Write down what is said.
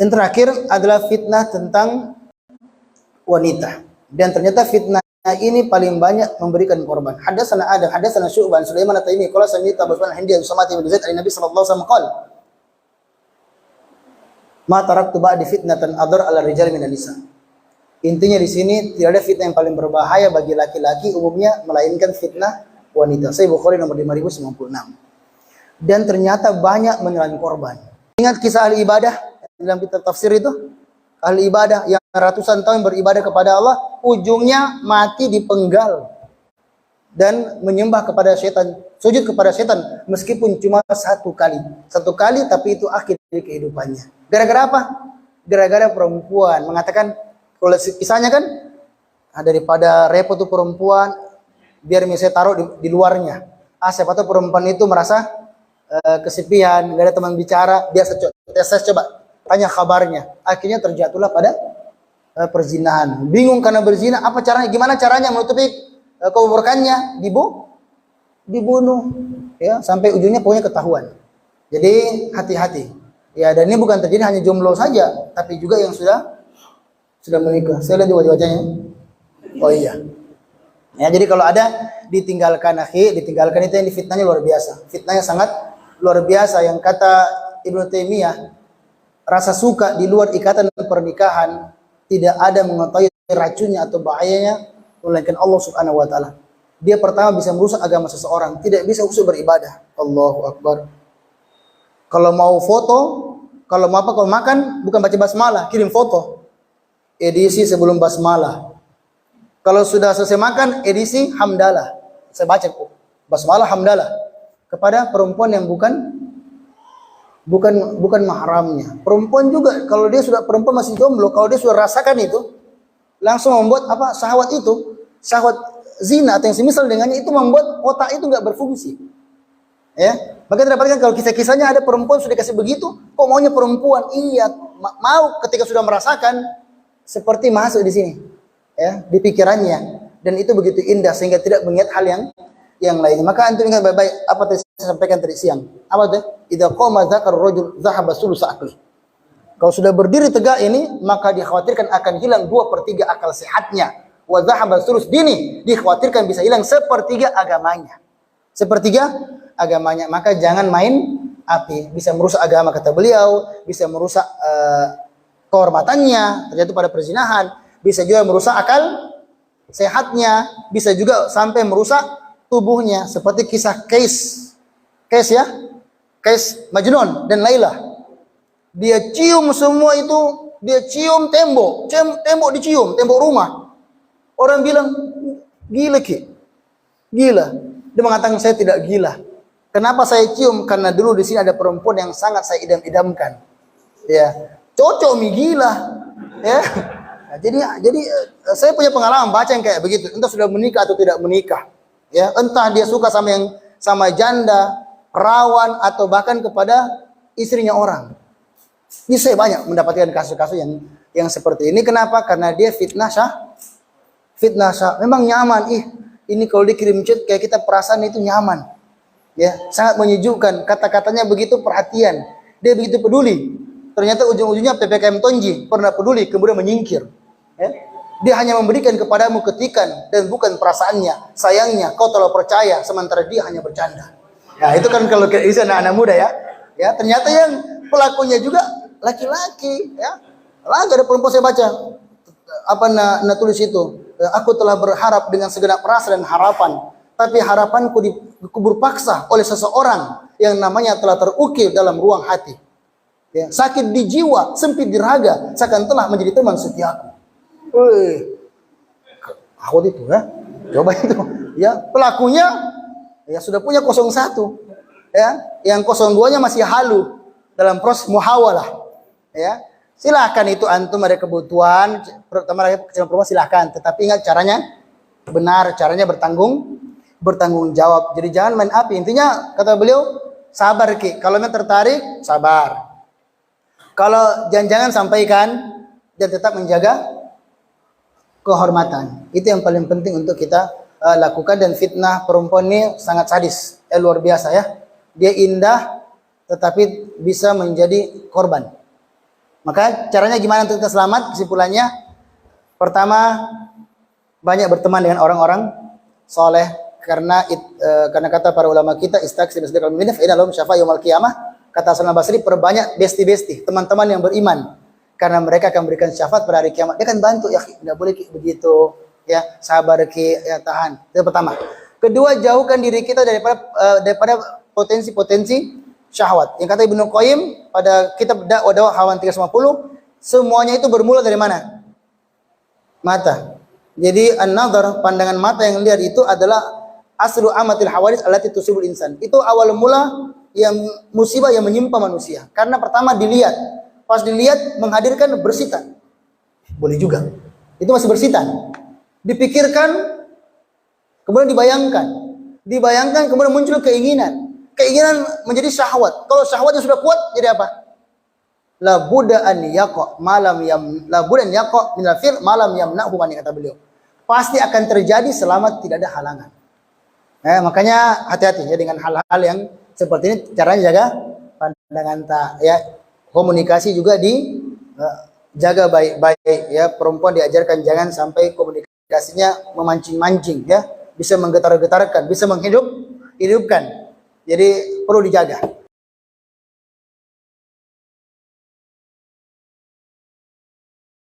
Yang terakhir adalah fitnah tentang wanita. Dan ternyata fitnah ini paling banyak memberikan korban. Hadatsana Adam, hadatsana Syu'ban, Sulaiman at-Taimi, qala sami'tu Abu Sufyan al-Hindi Usamah bin Zaid an Nabi sallallahu alaihi wasallam qala, "Ma taraktu ba'di fitnatan adar 'ala rijal min nisa." Intinya di sini tidak ada fitnah yang paling berbahaya bagi laki-laki umumnya melainkan fitnah wanita. Sahih Bukhari nomor 5096. Dan ternyata banyak menelan korban. Ingat kisah ahli ibadah dalam kitab tafsir itu? Ahli ibadah yang ratusan tahun beribadah kepada Allah, ujungnya mati dipenggal dan menyembah kepada setan, sujud kepada setan meskipun cuma satu kali, tapi itu akhir kehidupannya. Gara-gara apa? Gara-gara perempuan. Mengatakan, kalau kisahnya kan, daripada repot tuh perempuan, biar misalnya taruh di luarnya. Siapa tahu perempuan itu merasa kesepian, gak ada teman bicara, dia coba tanya kabarnya. Akhirnya terjatuhlah pada perzinahan. Bingung karena berzina, apa caranya? Gimana caranya menutupi keburukannya? Dibunuh. Ya, sampai ujungnya pokoknya ketahuan. Jadi hati-hati. Ya, dan ini bukan terjadi hanya jomblo saja, tapi juga yang sudah menikah. Saya lihat di wajah-wajahnya. Oh iya. Ya, jadi kalau ada ditinggalkan ditinggalkan itu yang fitnahnya luar biasa. Fitnahnya sangat luar biasa, yang kata Ibnu Taimiyah, rasa suka di luar ikatan pernikahan tidak ada mengetahui racunnya atau bahayanya melainkan Allah Subhanahu wa taala. Dia pertama bisa merusak agama seseorang, tidak bisa khusus beribadah. Allahu Akbar. Kalau mau foto, kalau mau apa, kalau makan bukan baca basmalah, kirim foto. Edisi sebelum basmalah. Kalau sudah selesai makan, edisi hamdalah. Saya baca basmalah hamdalah kepada perempuan yang bukan mahramnya. Perempuan juga kalau dia sudah perempuan masih jomblo, kalau dia sudah rasakan itu, langsung membuat syahwat zina atau yang semisal dengannya, itu membuat otak itu nggak berfungsi. Ya, maka dapatkan kalau kisah-kisahnya ada perempuan sudah kasih begitu, kok maunya perempuan? Iya, mau ketika sudah merasakan seperti masuk di sini, ya, di pikirannya, dan itu begitu indah sehingga tidak mengingat hal yang lainnya. Maka antum ingat baik-baik apa yang saya sampaikan tadi siang. Apa itu? Idza qama dzakar rajul dhahaba sulusa aqli. Kalau sudah berdiri tegak ini, maka dikhawatirkan akan hilang 2/3 akal sehatnya. Wa dhahaba sulus dini, dikhawatirkan bisa hilang 1/3 agamanya. 1/3 agamanya. Maka jangan main api, bisa merusak agama kata beliau, bisa merusak kehormatannya, terjatuh pada perzinahan, bisa juga merusak akal sehatnya, bisa juga sampai merusak tubuhnya, seperti kisah Qais Majnun dan Laila. Dia cium semua itu, dia cium tembok dicium, tembok rumah. Orang bilang, gila Ki, gila. Dia mengatakan, saya tidak gila. Kenapa saya cium? Karena dulu di sini ada perempuan yang sangat saya idam-idamkan. Ya, cocok mi gila. Ya. Nah, jadi saya punya pengalaman baca yang kayak begitu. Entah sudah menikah atau tidak menikah. Ya, entah dia suka sama janda, perawan, atau bahkan kepada istrinya orang. Ini saya banyak mendapatkan kasus-kasus yang seperti ini. Kenapa? Karena dia fitnah syah. Memang nyaman. Ini kalau dikirim chat kayak kita perasaan itu nyaman. Ya, sangat menyejukkan. Kata-katanya begitu perhatian. Dia begitu peduli. Ternyata ujung-ujungnya PPKM Tonji pernah peduli kemudian menyingkir. Ya. Dia hanya memberikan kepadamu ketikan dan bukan perasaannya, sayangnya kau terlalu percaya, sementara dia hanya bercanda. Nah, itu kan kalau itu anak-anak muda ya. Ya, ternyata yang pelakunya juga laki-laki, ya. Lah ada perempuan saya baca tulis itu. Aku telah berharap dengan segenap rasa dan harapan, tapi harapanku dikubur paksa oleh seseorang yang namanya telah terukir dalam ruang hati. Ya, sakit di jiwa, sempit di raga, seakan telah menjadi teman setiaku. Aku itu ya, coba itu. Ya, pelakunya ya sudah punya 01. Ya, yang 02-nya masih halu dalam proses muhawalah. Ya, silahkan itu antum ada kebutuhan, terutama kecil perempuan silahkan. Tetapi ingat caranya benar, caranya bertanggung jawab. Jadi jangan main api. Intinya kata beliau sabar Ki. Kalau memang tertarik sabar. Kalau jangan sampaikan dan tetap menjaga kehormatan. Itu yang paling penting untuk kita lakukan. Dan fitnah perempuan ini sangat sadis, luar biasa ya. Dia indah tetapi bisa menjadi korban. Maka caranya gimana untuk kita selamat? Kesimpulannya, pertama, banyak berteman dengan orang-orang soleh, karena kata para ulama kita, istaqsi bisdaqal mu'minin fa inna lahum syafa'a yaumil qiyamah. Kata Hasan al-Basri, perbanyak besti-besti, teman-teman yang beriman, karena mereka akan memberikan syafaat pada hari kiamat. Dia akan bantu, ya enggak boleh begitu, ya sabar ki, ya tahan. Itu pertama. Kedua, jauhkan diri kita daripada potensi-potensi syahwat. Yang kata Ibnu Qayyim pada kitab Dakwah Hawan 350, semuanya itu bermula dari mana? Mata. Jadi an-nadhar, pandangan mata yang lihat itu adalah aslu amatil hawadits allati tusibul insan. Itu awal mula yang musibah yang menimpa manusia. Karena pertama dilihat, pas dilihat menghadirkan bersitan. Boleh juga. Itu masih bersitan. Dipikirkan, kemudian dibayangkan. Dibayangkan kemudian muncul keinginan. Keinginan menjadi syahwat. Kalau syahwatnya sudah kuat, jadi apa? La budda an yaqa malam yam la budda an yaqa min al-fil malam yamna'hu man, kata beliau. Pasti akan terjadi selama tidak ada halangan. Makanya hati-hati ya dengan hal-hal yang seperti ini. Caranya jaga pandangan tak, ya. Komunikasi juga jaga baik-baik, ya. Perempuan diajarkan jangan sampai komunikasinya memancing-mancing, ya. Bisa menggetar-getarkan, bisa menghidupkan. Jadi perlu dijaga.